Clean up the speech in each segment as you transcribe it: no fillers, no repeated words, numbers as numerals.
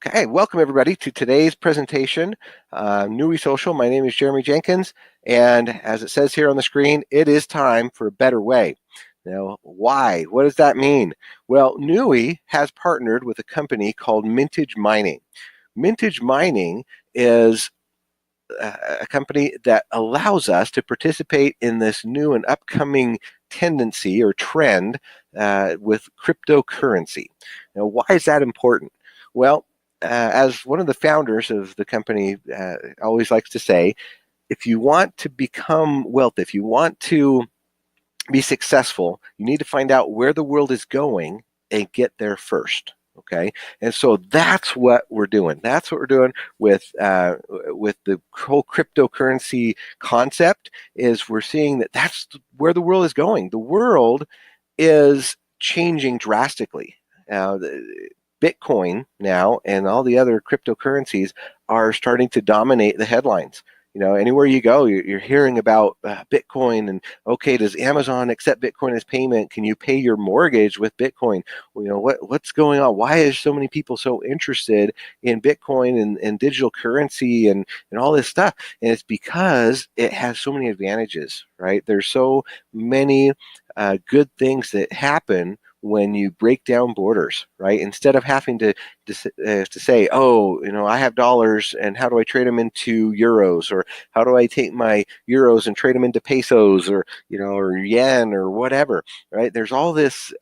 Okay, welcome everybody to today's presentation, Nui Social. My name is Jeremy Jenkins, and as it says here on the screen, it is time for a better way. Now, why? What does that mean? Well, Nui has partnered with a company called Mintage Mining. Mintage Mining is a company that allows us to participate in this new and upcoming tendency or trend with cryptocurrency. Now, why is that important? Well, as one of the founders of the company always likes to say, if you want to become wealthy, if you want to be successful, you need to find out where the world is going and get there first. Okay, and so that's what we're doing. That's what we're doing with the whole cryptocurrency concept. Is we're seeing that that's where the world is going. The world is changing drastically. Bitcoin now and all the other cryptocurrencies are starting to dominate the headlines. You know, anywhere you go, you're hearing about Bitcoin and, okay, does Amazon accept Bitcoin as payment? Can you pay your mortgage with Bitcoin? Well, you know, what's going on? Why is so many people so interested in Bitcoin and digital currency and all this stuff? And it's because it has so many advantages, right? There's so many good things that happen when you break down borders, right? Instead of having to say, oh, you know, I have dollars and how do I trade them into euros, or how do I take my euros and trade them into pesos, or or yen or whatever, right? There's all this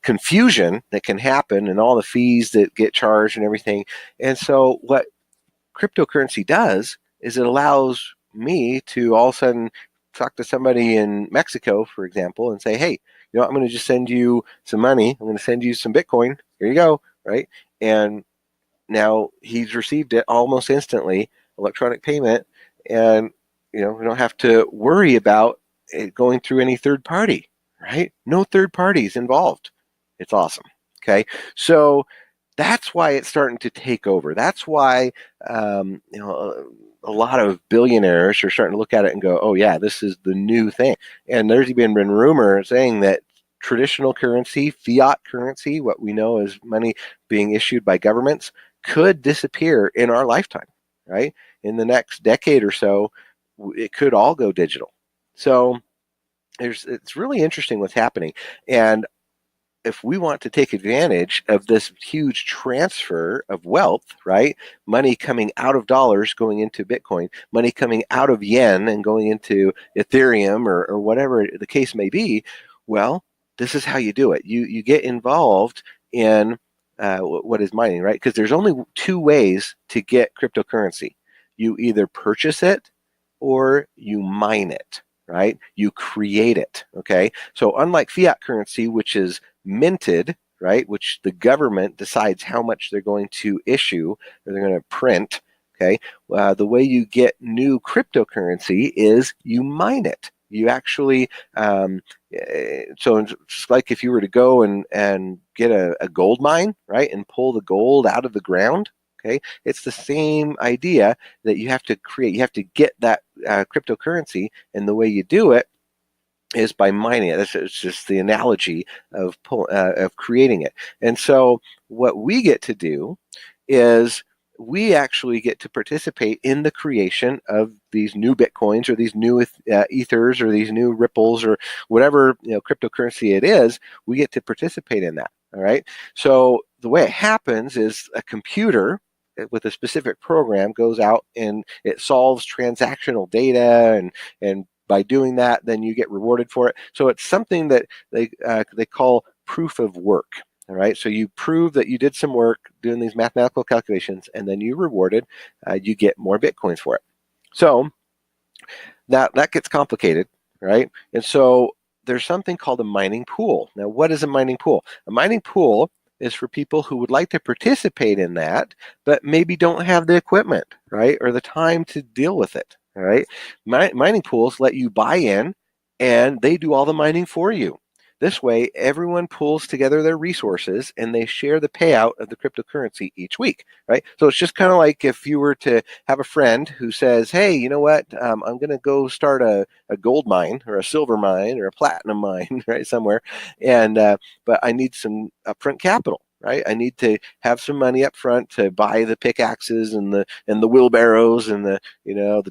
confusion that can happen, and all the fees that get charged and everything. And so what cryptocurrency does is it allows me to all of a sudden talk to somebody in Mexico, for example, and say, hey, I'm going to just send you some money. I'm going to send you some Bitcoin. Here you go, right? And now he's received it almost instantly, electronic payment, and we don't have to worry about it going through any third party, right? No third parties involved. It's awesome. Okay, so that's why it's starting to take over. That's why a lot of billionaires are starting to look at it and go, oh yeah, this is the new thing. And there's even been rumor saying that traditional currency, fiat currency, what we know as money being issued by governments, could disappear in our lifetime, right? In the next decade or so, it could all go digital. So it's really interesting what's happening. And if we want to take advantage of this huge transfer of wealth, right? Money coming out of dollars going into Bitcoin, money coming out of yen and going into Ethereum or whatever the case may be, well, this is how you do it. You get involved in what is mining, right? Because there's only two ways to get cryptocurrency. You either purchase it or you mine it, right? You create it, okay? So unlike fiat currency, which is minted, right, which the government decides how much they're going to issue or they're going to print, okay, the way you get new cryptocurrency is you mine it. You actually, so just like if you were to go and get a gold mine, right, and pull the gold out of the ground, okay, it's the same idea that you have to create. You have to get that cryptocurrency, and the way you do it is by mining it. It's just the analogy of creating it. And so what we get to do is we actually get to participate in the creation of these new Bitcoins or these new Ethers or these new Ripples or whatever cryptocurrency it is. We get to participate in that. All right. So the way it happens is a computer with a specific program goes out and it solves transactional data, and by doing that, then you get rewarded for it. So it's something that they call proof of work. All right, so you prove that you did some work doing these mathematical calculations, and then you rewarded. You get more Bitcoins for it. So that gets complicated, right? And so there's something called a mining pool. Now, what is a mining pool? A mining pool is for people who would like to participate in that, but maybe don't have the equipment, right, or the time to deal with it. All right, mining pools let you buy in, and they do all the mining for you. This way, everyone pulls together their resources and they share the payout of the cryptocurrency each week, right? So it's just kind of like if you were to have a friend who says, hey, you know what, I'm going to go start a gold mine or a silver mine or a platinum mine, right, somewhere, and but I need some upfront capital. right? I need to have some money up front to buy the pickaxes and the wheelbarrows and the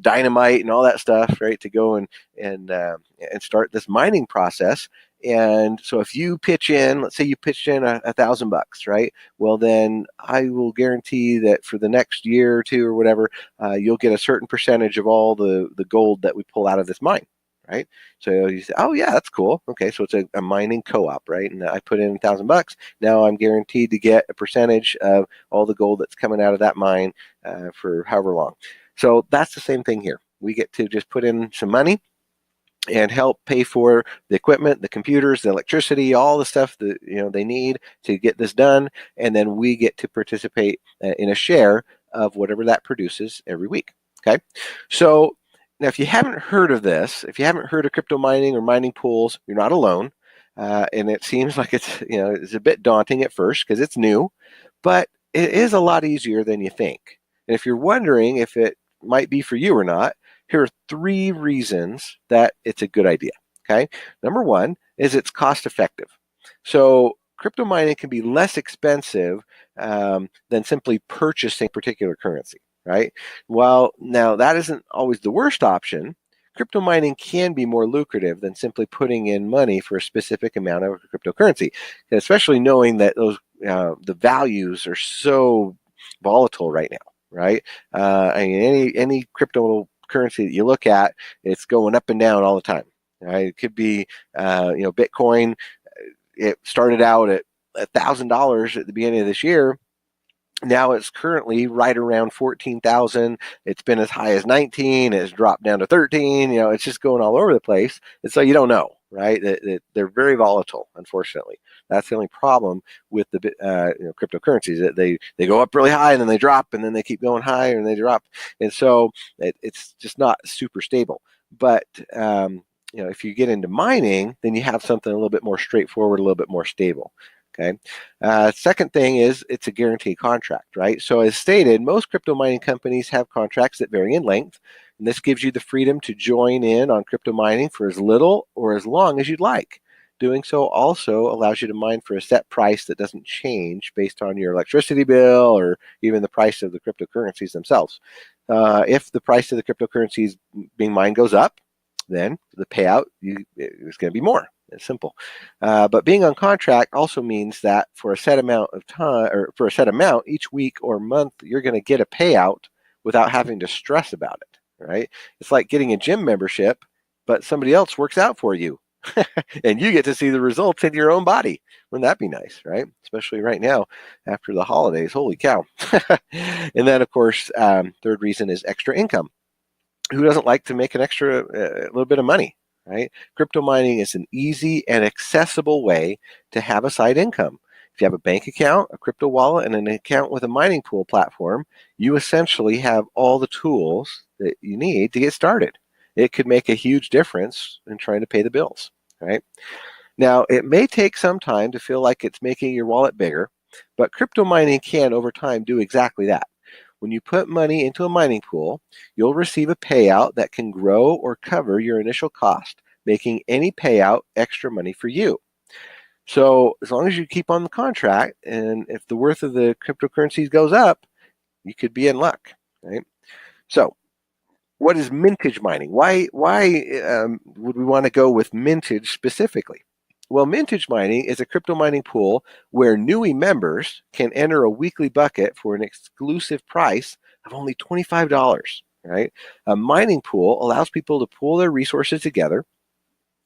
dynamite and all that stuff, right? To go and start this mining process. And so if you pitch in, let's say you pitched in $1,000, right? Well, then I will guarantee that for the next year or two or whatever, you'll get a certain percentage of all the gold that we pull out of this mine, right? So you say, oh yeah, that's cool. Okay, so it's a mining co-op, right? And I put in $1,000. Now I'm guaranteed to get a percentage of all the gold that's coming out of that mine for however long. So that's the same thing here. We get to just put in some money and help pay for the equipment, the computers, the electricity, all the stuff that they need to get this done, and then we get to participate in a share of whatever that produces every week. Okay, so now if you haven't heard of this, if you haven't heard of crypto mining or mining pools, you're not alone, and it seems like it's a bit daunting at first because it's new, but it is a lot easier than you think. And if you're wondering if it might be for you or not, here are 3 reasons that it's a good idea. Okay, number 1 is it's cost effective. So crypto mining can be less expensive than simply purchasing a particular currency, right? Well, now that isn't always the worst option. Crypto mining can be more lucrative than simply putting in money for a specific amount of cryptocurrency, especially knowing that the values are so volatile right now, right? I mean, any cryptocurrency that you look at, it's going up and down all the time. Right? It could be, Bitcoin. It started out at $1,000 at the beginning of this year. Now it's currently right around 14,000. It's been as high as 19. It's dropped down to 13. It's just going all over the place. And so you don't know, right? They're very volatile, unfortunately. That's the only problem with the cryptocurrencies. That they go up really high and then they drop and then they keep going higher and they drop. And so it's just not super stable. But if you get into mining, then you have something a little bit more straightforward, a little bit more stable. Okay. Second thing is it's a guaranteed contract, right? So as stated, most crypto mining companies have contracts that vary in length, and this gives you the freedom to join in on crypto mining for as little or as long as you'd like. Doing so also allows you to mine for a set price that doesn't change based on your electricity bill or even the price of the cryptocurrencies themselves. If the price of the cryptocurrencies being mined goes up, then the payout is going to be more. It's simple. But being on contract also means that for a set amount of time, or for a set amount each week or month, you're going to get a payout without having to stress about it, right? It's like getting a gym membership, but somebody else works out for you. And you get to see the results in your own body. Wouldn't that be nice, right? Especially right now after the holidays. Holy cow. And then, of course, third reason is extra income. Who doesn't like to make an extra little bit of money, right? Crypto mining is an easy and accessible way to have a side income. If you have a bank account, a crypto wallet, and an account with a mining pool platform, you essentially have all the tools that you need to get started. It could make a huge difference in trying to pay the bills, right? Now, it may take some time to feel like it's making your wallet bigger, but crypto mining can, over time, do exactly that. When you put money into a mining pool, you'll receive a payout that can grow or cover your initial cost, making any payout extra money for you. So as long as you keep on the contract, and if the worth of the cryptocurrencies goes up, you could be in luck, right? So what is mintage mining? Why would we want to go with mintage specifically? Well, mintage mining is a crypto mining pool where newbie members can enter a weekly bucket for an exclusive price of only $25, right? A mining pool allows people to pool their resources together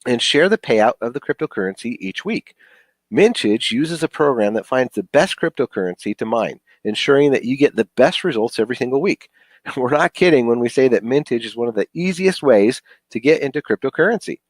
and share the payout of the cryptocurrency each week. Mintage uses a program that finds the best cryptocurrency to mine, ensuring that you get the best results every single week. We're not kidding when we say that mintage is one of the easiest ways to get into cryptocurrency.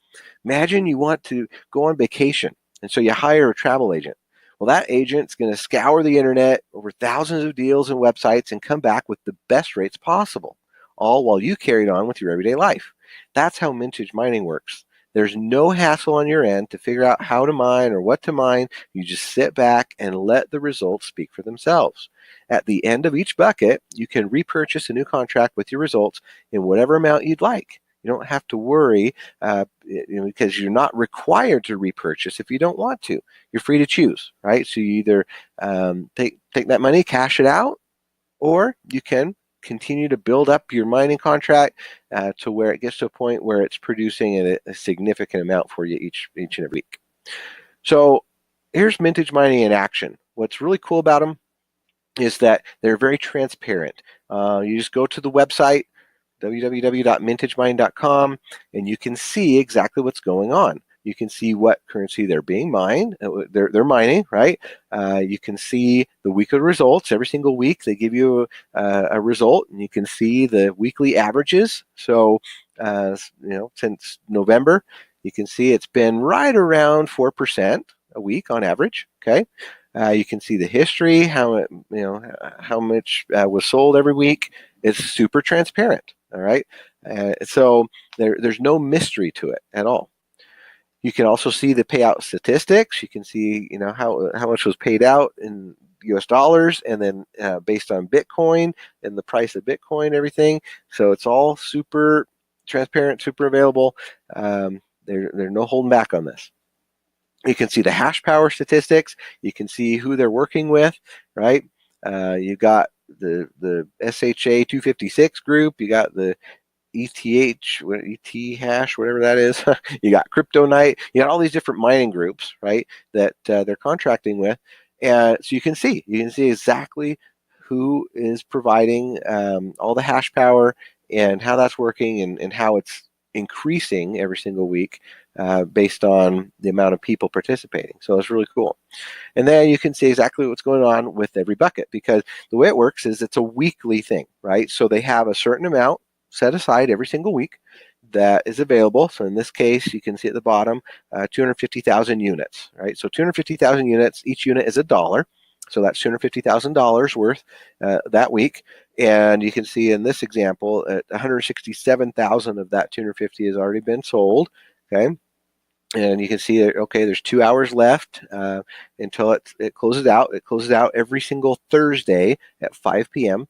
Imagine you want to go on vacation, and so you hire a travel agent. Well, that agent's going to scour the internet over thousands of deals and websites and come back with the best rates possible, all while you carried on with your everyday life. That's how mintage mining works. There's no hassle on your end to figure out how to mine or what to mine. You just sit back and let the results speak for themselves. At the end of each bucket, you can repurchase a new contract with your results in whatever amount you'd like. You don't have to worry because you're not required to repurchase if you don't want to. You're free to choose, right? So you either take that money, cash it out, or you can continue to build up your mining contract to where it gets to a point where it's producing a significant amount for you each and every week. So here's Mintage Mining in action. What's really cool about them is that they're very transparent. You just go to the website, www.mintagemine.com, and you can see exactly what's going on. You can see what currency they're being mined, they're mining, right? You can see the weekly results. Every single week they give you a result, and you can see the weekly averages. So, since November, you can see it's been right around 4% a week on average. Okay, you can see the history, how much was sold every week. It's super transparent. All right, so there's no mystery to it at all. You can also see the payout statistics. You can see, how much was paid out in U.S. dollars, and then based on Bitcoin and the price of Bitcoin, everything. So it's all super transparent, super available. There's no holding back on this. You can see the hash power statistics. You can see who they're working with, right? You got the SHA 256 group. You got the ET hash, whatever that is. You got Crypto Night. You got all these different mining groups, right, that they're contracting with. And so you can see exactly who is providing all the hash power and how that's working and how it's increasing every single week based on the amount of people participating. So it's really cool. And then you can see exactly what's going on with every bucket, because the way it works is it's a weekly thing, right? So they have a certain amount set aside every single week that is available. So in this case, you can see at the bottom, 250,000 units, right? So 250,000 units, each unit is $1. So that's $250,000 worth that week. And you can see in this example, 167,000 of that 250 has already been sold, okay? And you can see that, okay, there's 2 hours left until it closes out. It closes out every single Thursday at 5 p.m.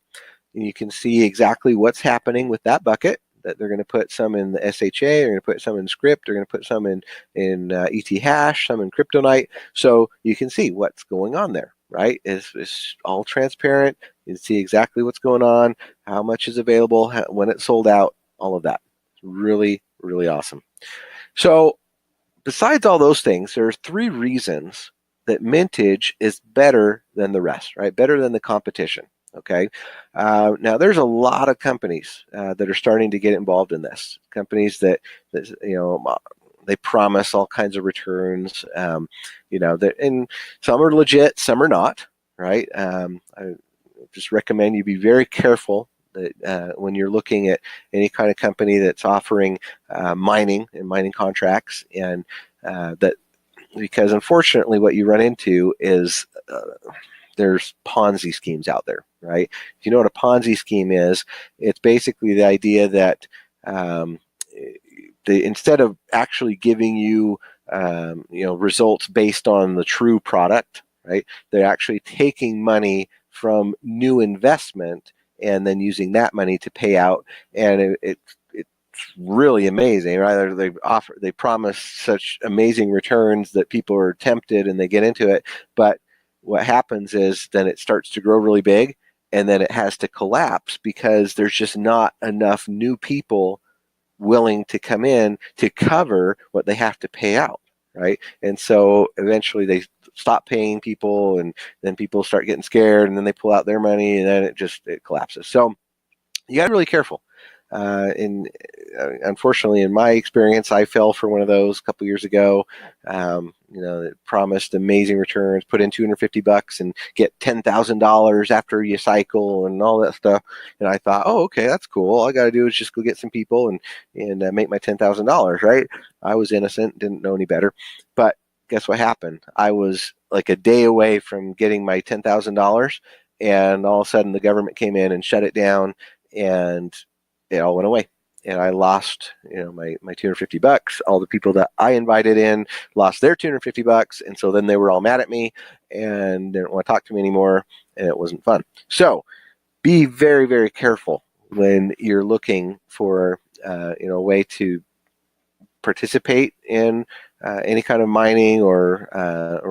And you can see exactly what's happening with that bucket, that they're going to put some in the SHA, they're going to put some in Script, they're going to put some in ET Hash, some in Kryptonite. So you can see what's going on there, right? It's all transparent. You can see exactly what's going on, how much is available, when it's sold out, all of that. It's really, really awesome. So besides all those things, there are 3 reasons that Mintage is better than the rest, right? Better than the competition. Okay. Now there's a lot of companies that are starting to get involved in this. Companies that they promise all kinds of returns. And some are legit, some are not. Right. I just recommend you be very careful that when you're looking at any kind of company that's offering mining and mining contracts, and that, because unfortunately what you run into is there's Ponzi schemes out there, right? If you know what a Ponzi scheme is, it's basically the idea that instead of actually giving you results based on the true product, right? They're actually taking money from new investment and then using that money to pay out, and it's really amazing, right? They promise such amazing returns that people are tempted and they get into it, but what happens is then it starts to grow really big, and then it has to collapse because there's just not enough new people willing to come in to cover what they have to pay out, right? And so eventually they stop paying people, and then people start getting scared, and then they pull out their money, and then it collapses. So you got to be really careful. Unfortunately, in my experience, I fell for one of those a couple years ago. It promised amazing returns, put in $250 and get $10,000 after you cycle and all that stuff. And I thought, oh, okay, that's cool. All I got to do is just go get some people and make my $10,000, right? I was innocent, didn't know any better. But guess what happened? I was like a day away from getting my $10,000, and all of a sudden the government came in and shut it down, and it all went away. And I lost, my $250. All the people that I invited in lost their $250, and so then they were all mad at me and didn't want to talk to me anymore, and it wasn't fun. So be very, very careful when you're looking for a way to participate in any kind of mining or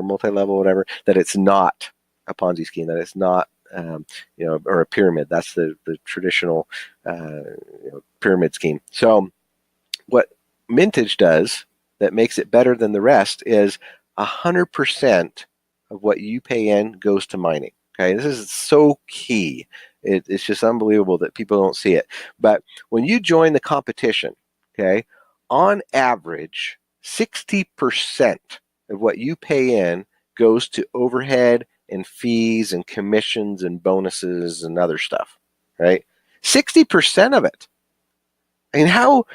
multi-level, whatever, that it's not a Ponzi scheme, that it's not or a pyramid. That's the traditional pyramid scheme. So what Mintage does that makes it better than the rest is 100% of what you pay in goes to mining. Okay, this is so key. It's just unbelievable that people don't see it. But when you join the competition, okay, on average, 60% of what you pay in goes to overhead and fees and commissions and bonuses and other stuff, right? 60% of it. I mean, how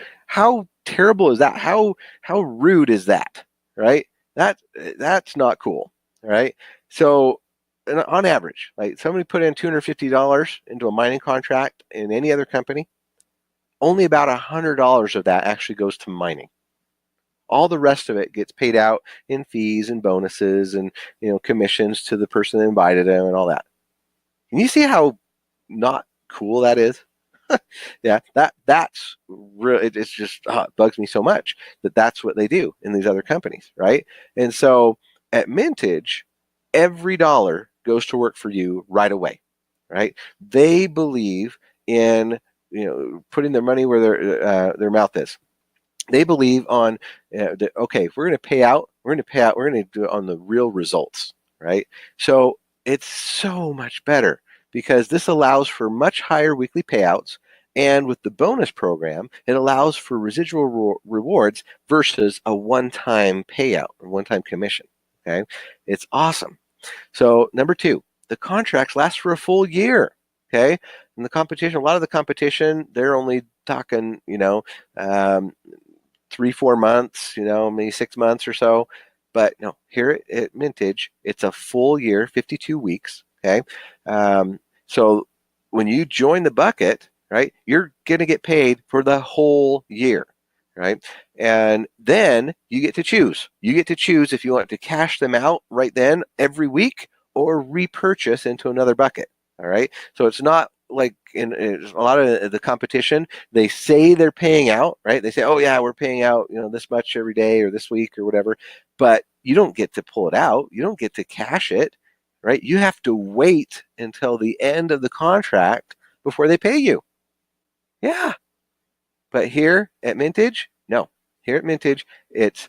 terrible is that? How rude is that? Right? That's not cool. Right? So on average, like somebody put in $250 into a mining contract in any other company, only about $100 of that actually goes to mining. All the rest of it gets paid out in fees and bonuses and commissions to the person that invited them and all that. Can you see how not cool that is? Yeah, that's real. It's just it bugs me so much that that's what they do in these other companies, right? And so at Mintage, every dollar goes to work for you right away, right? They believe in putting their money where their mouth is. They believe on that. Okay, if we're going to pay out, we're going to pay out. We're going to do it on the real results, right? So it's so much better because this allows for much higher weekly payouts. And with the bonus program, it allows for residual rewards versus a one-time payout or one-time commission. Okay, it's awesome. So number two, the contracts last for a full year. Okay, and the competition, a lot of the competition, they're only talking, 3-4 months, maybe 6 months or so. But no, here at Mintage, it's a full year, 52 weeks. Okay, so when you join the bucket, right, you're going to get paid for the whole year, right? And then you get to choose. You get to choose if you want to cash them out right then every week or repurchase into another bucket. All right. So it's not like in a lot of the competition, they say they're paying out, right? They say, oh yeah, we're paying out, this much every day or this week or whatever, but you don't get to pull it out. You don't get to cash it, right? You have to wait until the end of the contract before they pay you. Yeah. But here at Mintage, no. Here at Mintage, it's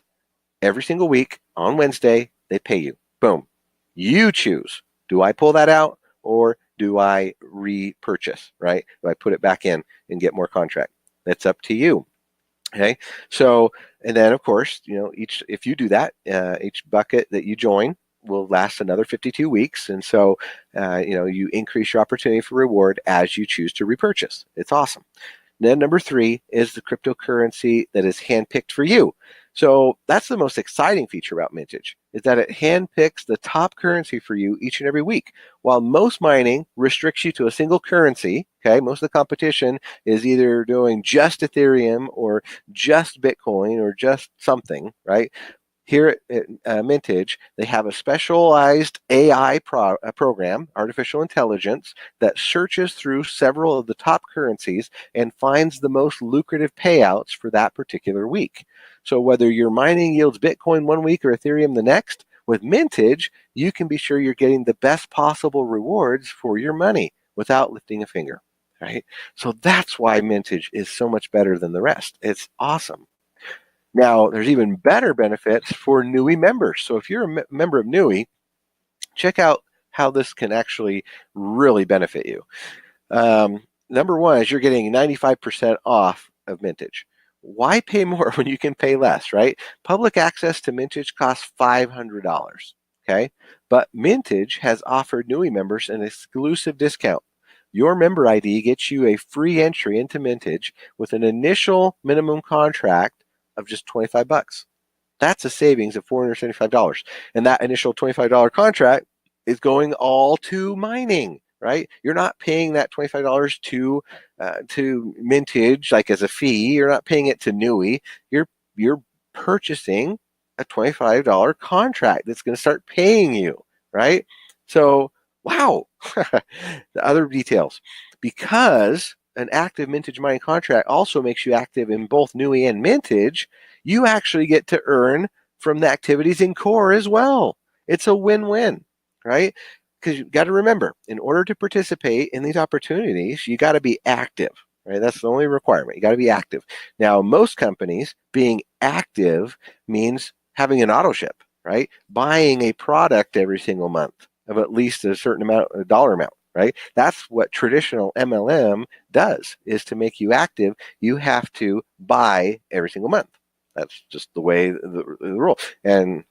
every single week on Wednesday, they pay you. Boom. You choose. Do I pull that out or do I repurchase, right? Do I put it back in and get more contract? That's up to you. Okay. So, and then of course, if you do that, each bucket that you join will last another 52 weeks. And so, you increase your opportunity for reward as you choose to repurchase. It's awesome. Then number three is the cryptocurrency that is handpicked for you. So that's the most exciting feature about Mintage, is that it handpicks the top currency for you each and every week. While most mining restricts you to a single currency, okay, most of the competition is either doing just Ethereum or just Bitcoin or just something, right? Here at Mintage, they have a specialized AI program, artificial intelligence, that searches through several of the top currencies and finds the most lucrative payouts for that particular week. So whether your mining yields Bitcoin one week or Ethereum the next, with Mintage, you can be sure you're getting the best possible rewards for your money without lifting a finger, right? So that's why Mintage is so much better than the rest. It's awesome. Now, there's even better benefits for NUI members. So if you're a member of NUI, check out how this can actually really benefit you. Number one is you're getting 95% off of Mintage. Why pay more when you can pay less, right? Public access to Mintage costs $500, okay? But Mintage has offered NUI members an exclusive discount. Your member ID gets you a free entry into Mintage with an initial minimum contract of just 25 bucks. That's a savings of $475. And that initial $25 contract is going all to mining, right? You're not paying that $25 to Mintage like as a fee. You're not paying it to NUI. You're purchasing a $25 contract that's going to start paying you, right? So, wow. The other details. Because an active Mintage Mining contract also makes you active in both Nui and Mintage, you actually get to earn from the activities in core as well. It's a win-win, right? Because you've got to remember, in order to participate in these opportunities, you got to be active, right? That's the only requirement. You got to be active. Now, most companies, being active means having an auto ship, right? Buying a product every single month of at least a certain amount, a dollar amount, right? That's what traditional MLM does, is to make you active. You have to buy every single month. That's just the way the rule. And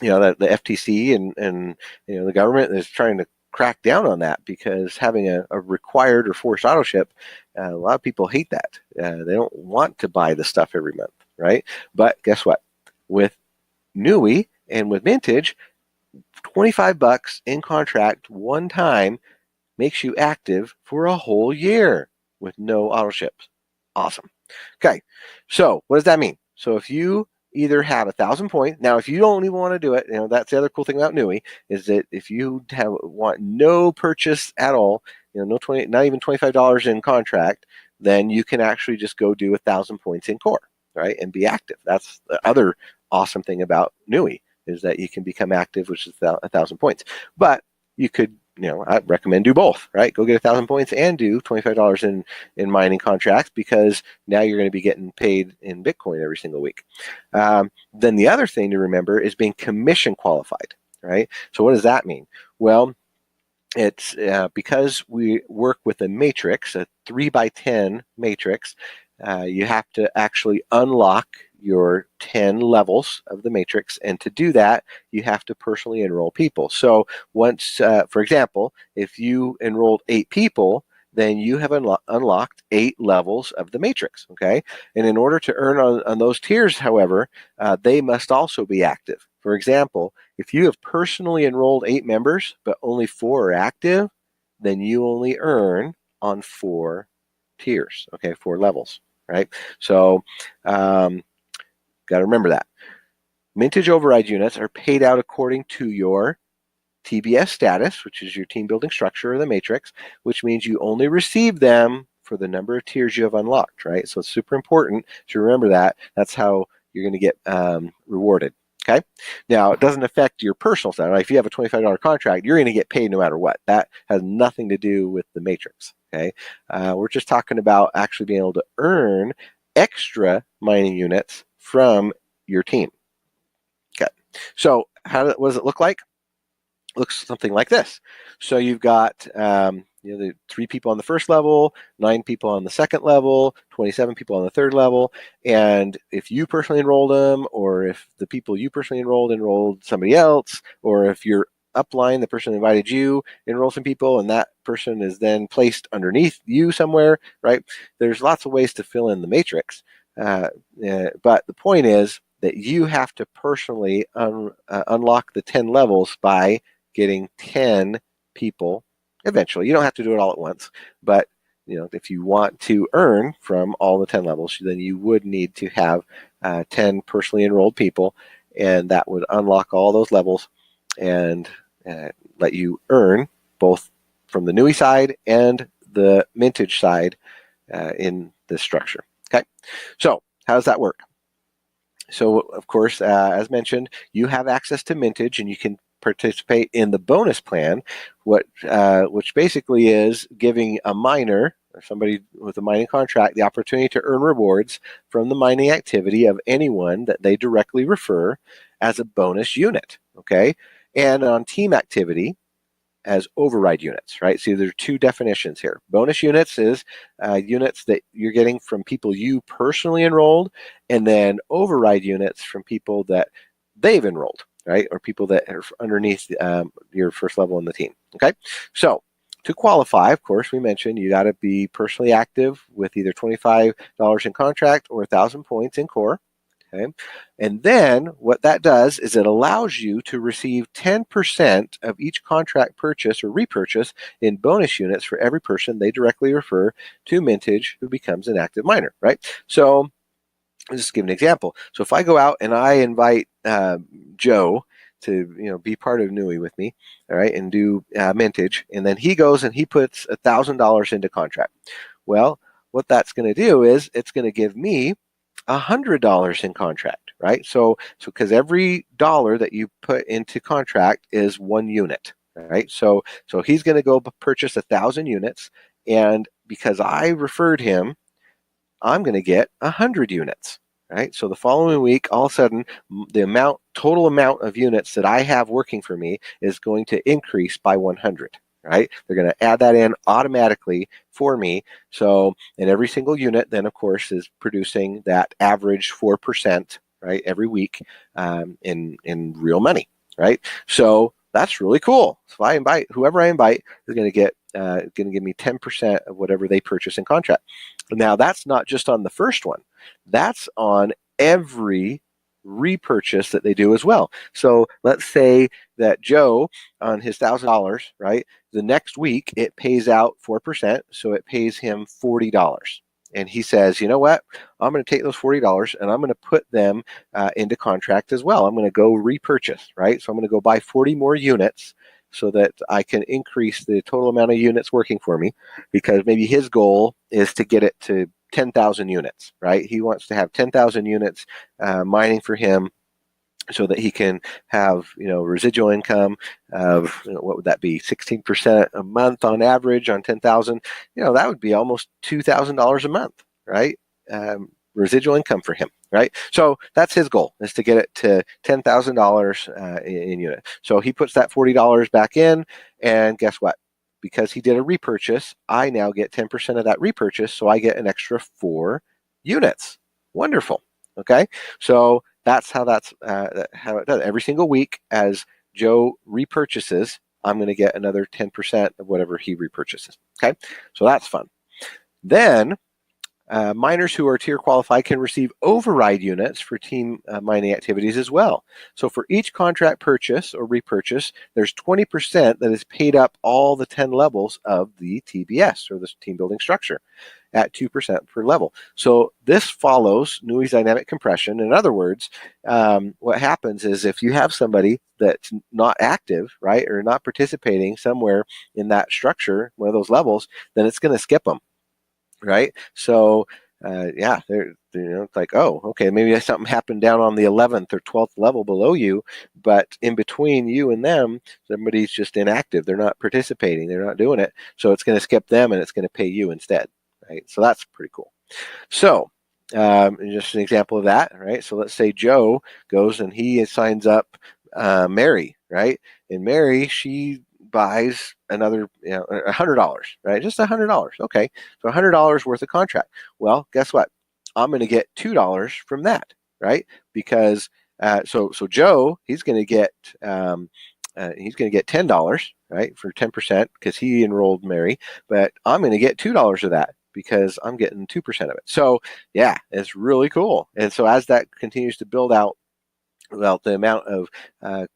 that the FTC and the government is trying to crack down on that, because having a required or forced auto ship, a lot of people hate that. They don't want to buy the stuff every month, right? But guess what? With Nui and with Mintage, $25 in contract one time makes you active for a whole year with no auto ships. Awesome. Okay, so what does that mean? So if you either have 1,000 points, now if you don't even want to do it, that's the other cool thing about Nui, is that if you want no purchase at all, no not even $25 in contract, then you can actually just go do 1,000 points in core, right, and be active. That's the other awesome thing about Nui, is that you can become active, which is 1,000 points. But you could, I recommend do both, right? Go get 1,000 points and do $25 in mining contracts, because now you're going to be getting paid in Bitcoin every single week. Then the other thing to remember is being commission qualified, right? So what does that mean? Well, it's because we work with a matrix, a 3x10 matrix. You have to actually unlock your 10 levels of the matrix, and to do that, you have to personally enroll people. So once, for example, if you enrolled 8 people, then you have unlocked 8 levels of the matrix, okay? And in order to earn on those tiers, however, they must also be active. For example, if you have personally enrolled 8 members, but only 4 are active, then you only earn on 4 tiers, okay, 4 levels, right? So, got to remember that. Mintage override units are paid out according to your TBS status, which is your team building structure of the matrix, which means you only receive them for the number of tiers you have unlocked, right? So it's super important to remember that. That's how you're going to get rewarded, okay? Now, it doesn't affect your personal status. Right? If you have a $25 contract, you're going to get paid no matter what. That has nothing to do with the matrix, okay? We're just talking about actually being able to earn extra mining units from your team. Okay, so what does it look like? It looks something like this. So you've got the 3 people on the first level, 9 people on the second level, 27 people on the third level, and if you personally enrolled them, or if the people you personally enrolled somebody else, or if your upline, the person who invited you, enroll some people, and that person is then placed underneath you somewhere, right? There's lots of ways to fill in the matrix, but the point is that you have to personally unlock the 10 levels by getting 10 people eventually. You don't have to do it all at once, but if you want to earn from all the 10 levels, then you would need to have 10 personally enrolled people, and that would unlock all those levels and let you earn both from the Nui side and the Mintage side in this structure. Okay, so how does that work? So, of course, as mentioned, you have access to Mintage, and you can participate in the bonus plan, which basically is giving a miner, or somebody with a mining contract, the opportunity to earn rewards from the mining activity of anyone that they directly refer as a bonus unit, okay? And on team activity, as override units, right? So there are 2 definitions here. Bonus units is units that you're getting from people you personally enrolled, and then override units from people that they've enrolled, right? Or people that are underneath your first level in the team, okay? So to qualify, of course, we mentioned you got to be personally active with either $25 in contract or 1,000 points in core. Okay. And then what that does is it allows you to receive 10% of each contract purchase or repurchase in bonus units for every person they directly refer to Mintage who becomes an active miner, right? So I'll just give an example. So if I go out and I invite Joe to be part of Nui with me, all right, and do Mintage, and then he goes and he puts $1,000 into contract. Well, what that's going to do is it's going to give me $100 in contract, right? So because every dollar that you put into contract is 1 unit, right? So he's going to go purchase 1,000 units, and because I referred him, I'm going to get 100 units, right? So the following week, all of a sudden, the total amount of units that I have working for me is going to increase by 100, right? They're going to add that in automatically for me. So, and every single unit then, of course, is producing that average 4%, right, every week in real money, right? So that's really cool. So if I invite whoever I invite is going to give me 10% of whatever they purchase in contract. Now, that's not just on the first one. That's on every repurchase that they do as well. So let's say that Joe, on his $1,000, right, the next week it pays out 4%, so it pays him $40. And he says, you know what, I'm going to take those $40 and I'm going to put them into contract as well. I'm going to go repurchase, right? So I'm going to go buy 40 more units so that I can increase the total amount of units working for me, because maybe his goal is to get it to 10,000 units, right? He wants to have 10,000 units mining for him so that he can have, residual income of, what would that be, 16% a month on average on 10,000. That would be almost $2,000 a month, right? Residual income for him, right? So that's his goal, is to get it to $10,000 in unit. So he puts that $40 back in, and guess what? Because he did a repurchase, I now get 10% of that repurchase, so I get an extra 4 units. Wonderful. Okay, so that's how how it does. Every single week, as Joe repurchases, I'm going to get another 10% of whatever he repurchases. Okay, so that's fun. Then miners who are tier qualified can receive override units for team mining activities as well. So for each contract purchase or repurchase, there's 20% that is paid up all the 10 levels of the TBS, or the team building structure, at 2% per level. So this follows Newey's dynamic compression. In other words, what happens is if you have somebody that's not active, right, or not participating somewhere in that structure, one of those levels, then it's going to skip them. Right, so yeah, it's like, oh, okay, maybe something happened down on the 11th or 12th level below you, but in between you and them, somebody's just inactive. They're not participating. They're not doing it. So it's going to skip them and it's going to pay you instead. Right, so that's pretty cool. So just an example of that, right? So let's say Joe goes and he signs up Mary, right? And Mary, she buys another, $100, right? Just $100. Okay, so $100 worth of contract. Well, guess what? I'm going to get $2 from that, right? Because so Joe, he's going to get $10, right, for 10% because he enrolled Mary, but I'm going to get $2 of that because I'm getting 2% of it. So yeah, it's really cool. And so as that continues to build out, well, the amount of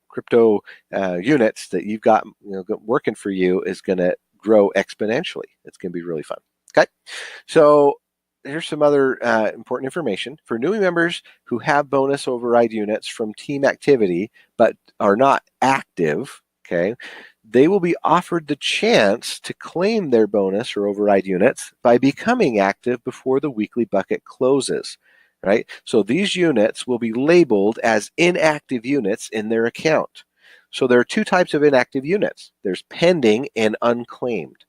crypto units that you've got working for you is going to grow exponentially. It's going to be really fun. Okay, so here's some other important information. For new members who have bonus override units from team activity but are not active, okay, they will be offered the chance to claim their bonus or override units by becoming active before the weekly bucket closes. Right? So these units will be labeled as inactive units in their account. So there are 2 types of inactive units. There's pending and unclaimed.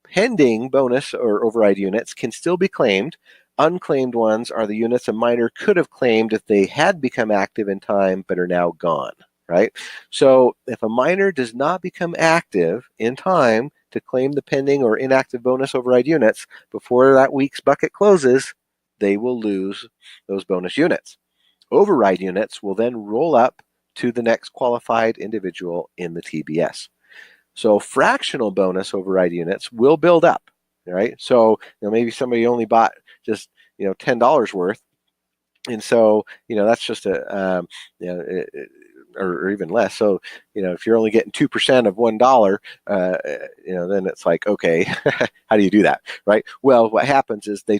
Pending bonus or override units can still be claimed. Unclaimed ones are the units a miner could have claimed if they had become active in time but are now gone. Right? So if a miner does not become active in time to claim the pending or inactive bonus override units before that week's bucket closes, they will lose those bonus units. Override units will then roll up to the next qualified individual in the TBS. So fractional bonus override units will build up, right? So maybe somebody only bought just $10 worth, and so that's just a or even less. So if you're only getting 2% of $1, then it's like, okay, how do you do that, right? Well, what happens is they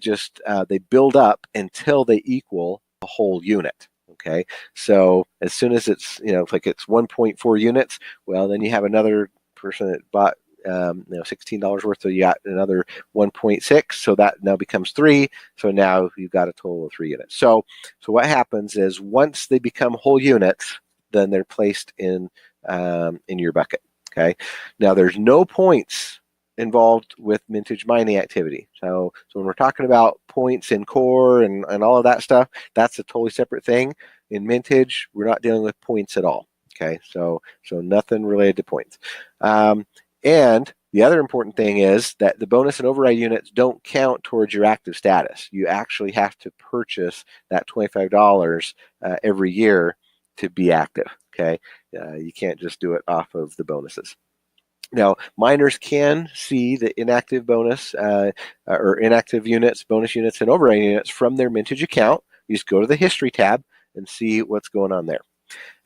build up until they equal a whole unit. Okay, so as soon as it's like it's 1.4 units, well, then you have another person that bought $16 worth, so you got another 1.6, so that now becomes 3. So now you've got a total of 3 units. So what happens is once they become whole units, then they're placed in your bucket. Okay. Now there's no points involved with mintage mining activity. So when we're talking about points in core and all of that stuff, that's a totally separate thing. In mintage, we're not dealing with points at all. Okay, so nothing related to points. And the other important thing is that the bonus and override units don't count towards your active status. You actually have to purchase that $25 every year to be active. Okay, you can't just do it off of the bonuses. Now, miners can see the inactive bonus or inactive units, bonus units, and override units from their mintage account. You just go to the history tab and see what's going on there.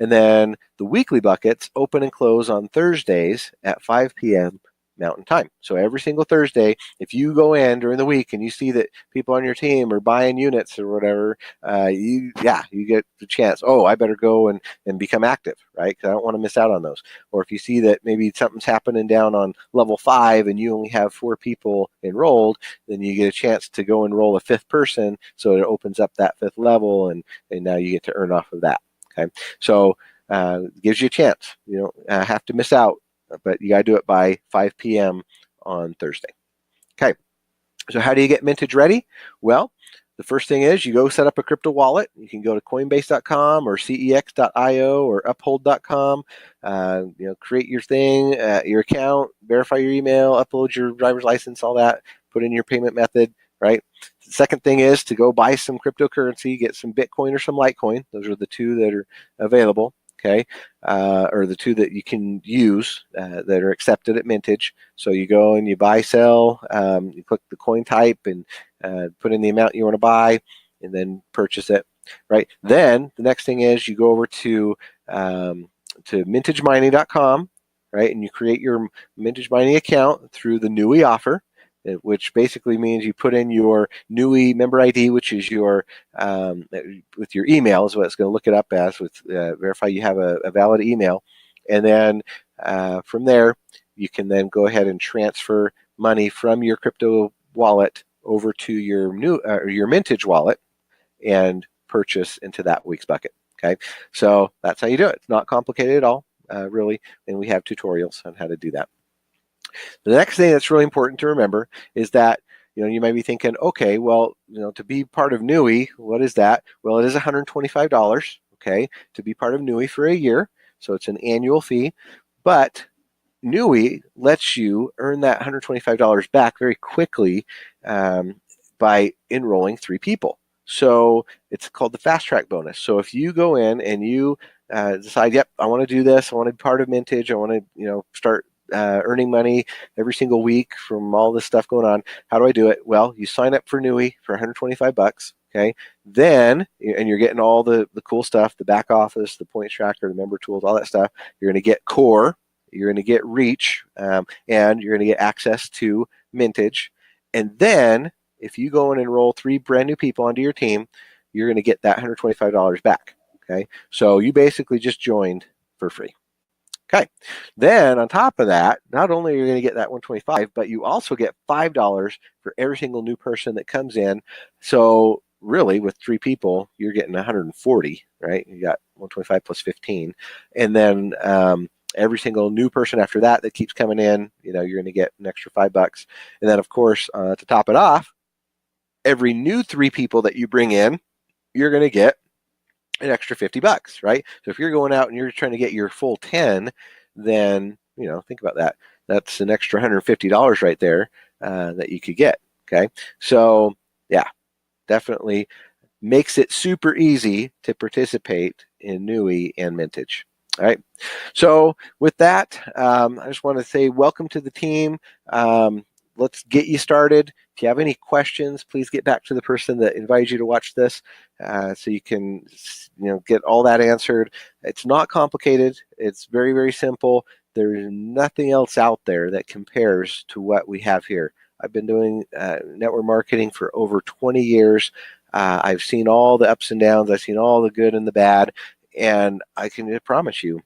And then the weekly buckets open and close on Thursdays at 5 p.m. Mountain Time. So every single Thursday, if you go in during the week and you see that people on your team are buying units or whatever, you get the chance. Oh, I better go and become active, right? Because I don't want to miss out on those. Or if you see that maybe something's happening down on level 5 and you only have 4 people enrolled, then you get a chance to go enroll a 5th person. So it opens up that 5th level, and now you get to earn off of that. Okay, so it gives you a chance. You don't have to miss out, but you got to do it by 5 p.m. on Thursday. Okay, so how do you get Mintage ready? Well, the first thing is you go set up a crypto wallet. You can go to Coinbase.com or CEX.io or Uphold.com. Create your thing, your account, verify your email, upload your driver's license, all that. Put in your payment method. Right. The second thing is to go buy some cryptocurrency, get some Bitcoin or some Litecoin. Those are the 2 that are available. Okay, or the 2 that you can use that are accepted at Mintage. So you go and you buy, sell. You click the coin type and put in the amount you want to buy, and then purchase it. Right. Then the next thing is you go over to mintagemining.com. Right, and you create your Mintage Mining account through the NUI offer, which basically means you put in your NUI member ID, which is your with your email is what it's going to look it up as, with verify you have a valid email, and then from there you can then go ahead and transfer money from your crypto wallet over to your your Mintage wallet and purchase into that week's bucket. Okay, so that's how you do it. It's not complicated at all, really, and we have tutorials on how to do that. The next thing that's really important to remember is that you might be thinking, okay, well, to be part of NUI, what is that? Well, it is $125, okay, to be part of NUI for a year. So it's an annual fee, but NUI lets you earn that $125 back very quickly by enrolling 3 people. So it's called the fast track bonus. So if you go in and you decide, yep, I want to do this, I want to be part of Mintage, I want to start earning money every single week from all this stuff going on. How do I do it? Well, you sign up for NUI for $125. Okay, then and you're getting all the cool stuff, the back office, the points tracker, the member tools, all that stuff. You're going to get core, you're going to get reach, and you're going to get access to Mintage. And then if you go and enroll 3 brand new people onto your team, you're going to get that $125 back. Okay, so you basically just joined for free. Okay, then on top of that, not only are you going to get that $125, but you also get $5 for every single new person that comes in. So really, with 3 people, you're getting 140, right? You got 125 plus 15, and then every single new person after that keeps coming in, you're going to get an extra $5. And then, of course, to top it off, every new 3 people that you bring in, you're going to get an extra $50, right? So if you're going out and you're trying to get your full 10, then think about that. That's an extra $150 right there that you could get. Okay, so yeah, definitely makes it super easy to participate in NUI and Mintage. All right, so with that, I just want to say welcome to the team. Let's get you started. If you have any questions, please get back to the person that invited you to watch this so you can get all that answered. It's not complicated. It's very, very simple. There's nothing else out there that compares to what we have here. I've been doing network marketing for over 20 years. I've seen all the ups and downs. I've seen all the good and the bad. And I can promise you,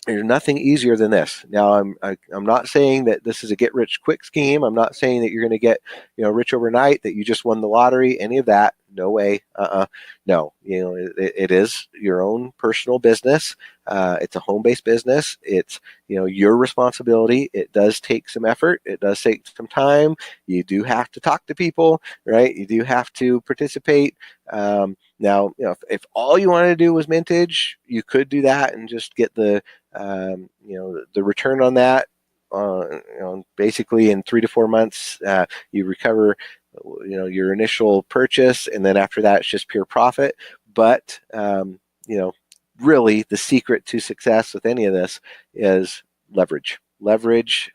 There's nothing easier than this. Now, I'm not saying that this is a get rich quick scheme. I'm not saying that you're going to get rich overnight, that you just won the lottery, any of that. No way. No. It is your own personal business. It's a home-based business. It's your responsibility. It does take some effort. It does take some time. You do have to talk to people, right? You do have to participate. Now, if all you wanted to do was mintage, you could do that and just get the return on that. Basically in 3 to 4 months, you recover, your initial purchase, and then after that, it's just pure profit. But really, the secret to success with any of this is leverage. Leverage,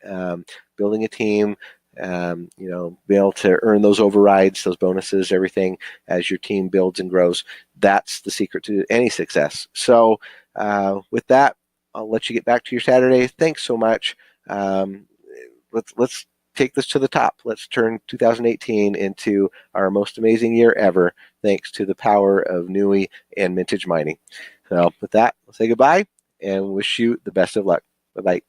building a team. Be able to earn those overrides, those bonuses, everything as your team builds and grows. That's the secret to any success. So with that, I'll let you get back to your Saturday. Thanks so much. Let's take this to the top. Let's turn 2018 into our most amazing year ever, thanks to the power of Nui and Mintage Mining. So with that, I'll say goodbye and wish you the best of luck. Bye-bye.